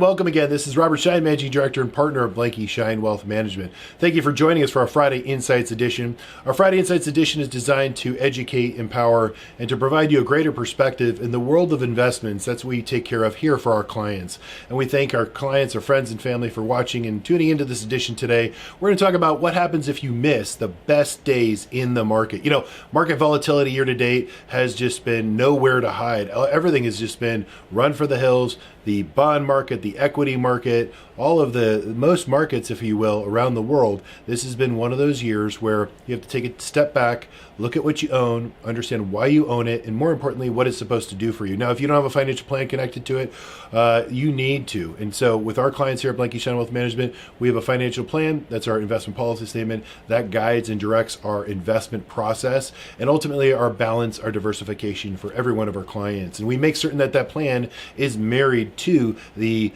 welcome again. This is Robert Schein, Managing Director and Partner of Blanke Schein Wealth Management. Thank you for joining us for our Friday Insights edition. Our Friday Insights edition is designed to educate, empower, and to provide you a greater perspective in the world of investments. That's what we take care of here for our clients. And we thank our clients, our friends, and family for watching and tuning into this edition today. We're going to talk about what happens if you miss the best days in the market. You know, market volatility year to date has just been nowhere to hide. Everything has just been run for the hills. The bond market, the equity market, all of most markets, if you will, around the world. This has been one of those years where you have to take a step back, look at what you own, understand why you own it, and more importantly, what it's supposed to do for you. Now, if you don't have a financial plan connected to it, you need to. And so with our clients here at Blanke Schein Wealth Management, we have a financial plan. That's our investment policy statement that guides and directs our investment process and ultimately our balance, our diversification for every one of our clients. And we make certain that that plan is married to the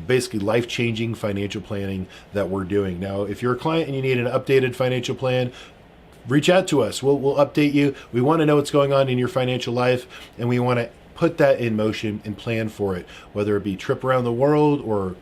basically life-changing financial planning that we're doing. Now, if you're a client and you need an updated financial plan, reach out to us. We'll update you. We want to know what's going on in your financial life, and we want to put that in motion and plan for it, whether it be trip around the world or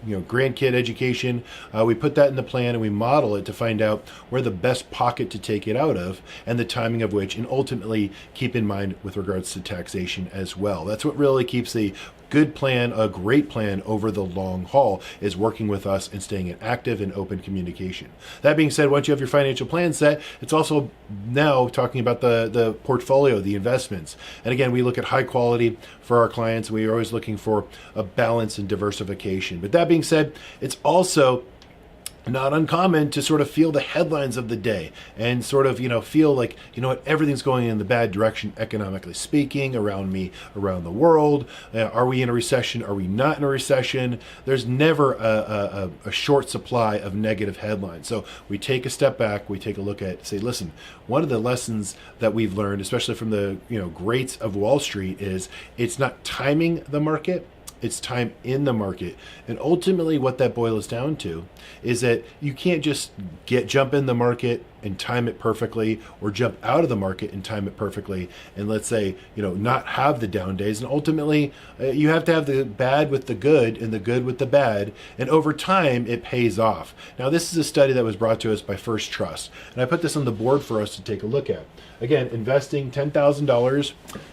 grandkid education. We put that in the plan and we model it to find out where the best pocket to take it out of and the timing of which, and ultimately keep in mind with regards to taxation as well. That's what really keeps a good plan, a great plan over the long haul, is working with us and staying in active and open communication. That being said, once you have your financial plan set, it's also now talking about the portfolio, the investments. And again, we look at high quality for our clients. We are always looking for a balance and diversification. But that being said, it's also not uncommon to sort of feel the headlines of the day and sort of, feel like, everything's going in the bad direction economically speaking around me, around the world. Are we in a recession? Are we not in a recession? There's never a short supply of negative headlines. So we take a step back, we take a look at, say, listen, one of the lessons that we've learned, especially from the, greats of Wall Street, is it's not timing the market, it's time in the market. And ultimately what that boils down to is that you can't just jump in the market and time it perfectly, or jump out of the market and time it perfectly, and let's say, not have the down days. And ultimately you have to have the bad with the good and the good with the bad. And over time it pays off. Now, this is a study that was brought to us by First Trust. And I put this on the board for us to take a look at. Again, investing $10,000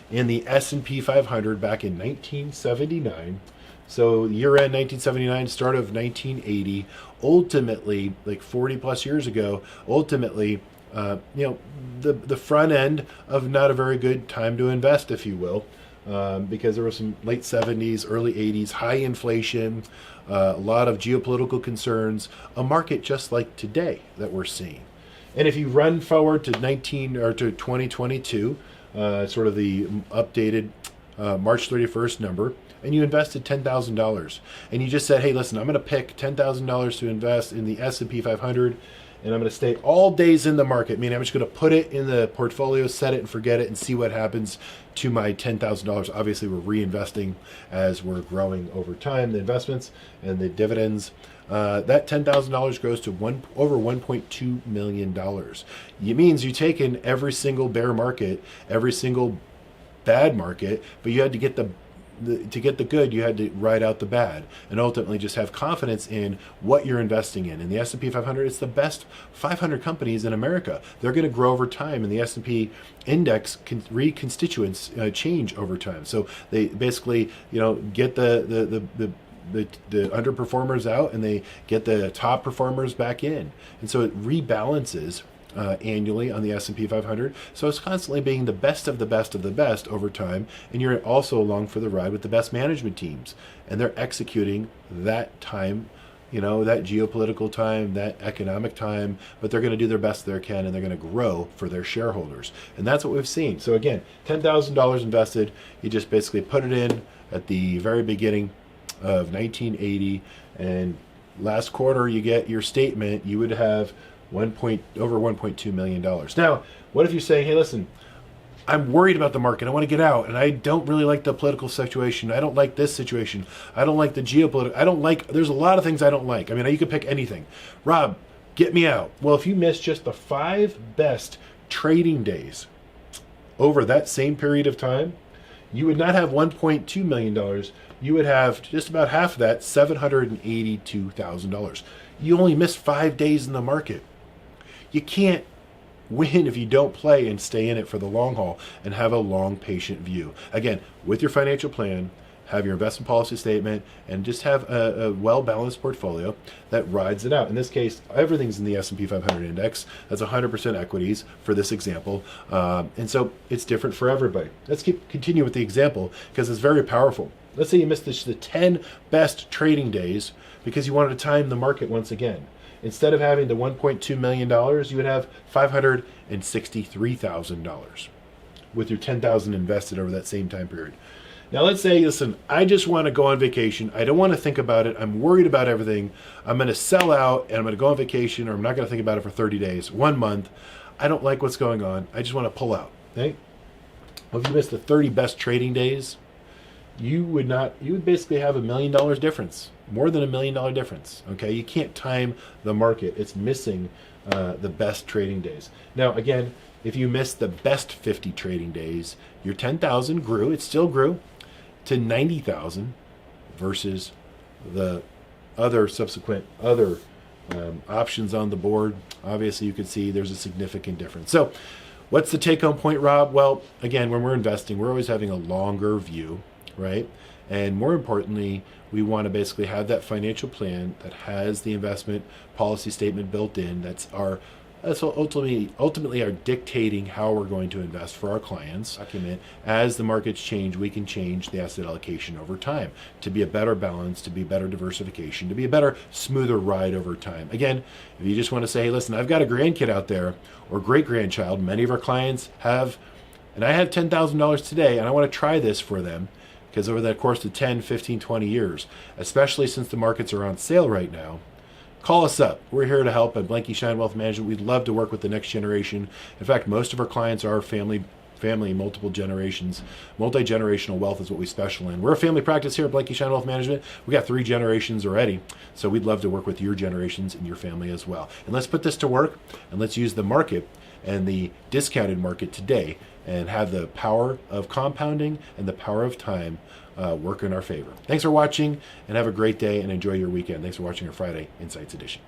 in the S&P 500 back in 1979. So year-end 1979, start of 1980, ultimately, like 40 plus years ago, ultimately, the front end of not a very good time to invest, if you will, because there was some late 70s, early 80s, high inflation, a lot of geopolitical concerns, a market just like today that we're seeing. And if you run forward to 2022, sort of the updated March 31st number, and you invested $10,000, and you just said, hey, listen, I'm going to pick $10,000 to invest in the S&P 500, and I'm going to stay all days in the market, meaning I'm just going to put it in the portfolio, set it and forget it, and see what happens to my $10,000. Obviously, we're reinvesting as we're growing over time, the investments and the dividends. That $10,000 grows to over $1.2 million. It means you take in every single bear market, every single bad market, but you had to get to get the good, you had to ride out the bad, and ultimately just have confidence in what you're investing in. In the S&P 500, it's the best 500 companies in America. They're going to grow over time, and the S&P index reconstituents change over time. So they basically, get the underperformers out, and they get the top performers back in, and so it rebalances annually on the S&P 500. So it's constantly being the best of the best of the best over time, and you're also along for the ride with the best management teams, and they're executing that time, that geopolitical time, that economic time, but they're going to do their best they can, and they're going to grow for their shareholders. And that's what we've seen. So again, $10,000 invested, you just basically put it in at the very beginning of 1980, and last quarter you get your statement, you would have over $1.2 million. Now, what if you're saying, hey, listen, I'm worried about the market, I want to get out, and I don't really like the political situation, I don't like this situation, I don't like the geopolitical, there's a lot of things I don't like. I mean, you could pick anything. Rob, get me out. Well, if you miss just the 5 best trading days over that same period of time, you would not have $1.2 million, you would have just about half of that, $782,000. You only missed 5 days in the market. You can't win if you don't play and stay in it for the long haul and have a long, patient view. Again, with your financial plan, have your investment policy statement, and just have a well-balanced portfolio that rides it out. In this case, everything's in the S&P 500 index. That's 100% equities for this example. And so it's different for everybody. Let's continue with the example because it's very powerful. Let's say you missed the 10 best trading days because you wanted to time the market once again. Instead of having the $1.2 million, you would have $563,000 with your $10,000 invested over that same time period. Now let's say, listen, I just want to go on vacation. I don't want to think about it. I'm worried about everything. I'm going to sell out and I'm going to go on vacation, or I'm not going to think about it for 30 days, 1 month. I don't like what's going on. I just want to pull out. Okay? Well, if you miss the 30 best trading days, you would basically have $1 million difference, more than $1 million difference. Okay? You can't time the market. It's missing the best trading days. Now, again, if you missed the best 50 trading days, your 10,000 grew. It still grew to 90,000 versus the subsequent options on the board. Obviously, you can see there's a significant difference. So what's the take-home point, Rob? Well, again, when we're investing, we're always having a longer view, right? And more importantly, we want to basically have that financial plan that has the investment policy statement built in. That's ultimately are dictating how we're going to invest for our clients. Document as the markets change, we can change the asset allocation over time to be a better balance, to be better diversification, to be a better, smoother ride over time. Again, if you just want to say, hey, listen, I've got a grandkid out there or great grandchild, many of our clients have, and I have $10,000 today and I want to try this for them because over the course of 10, 15, 20 years, especially since the markets are on sale right now, call us up. We're here to help at Blanke Schein Wealth Management. We'd love to work with the next generation. In fact, most of our clients are family, multiple generations. Multi-generational wealth is what we specialize in. We're a family practice here at Blanke Schein Wealth Management. We got 3 generations already. So we'd love to work with your generations and your family as well. And let's put this to work and let's use the market and the discounted market today and have the power of compounding and the power of time work in our favor. Thanks for watching and have a great day and enjoy your weekend. Thanks for watching our Friday Insights Edition.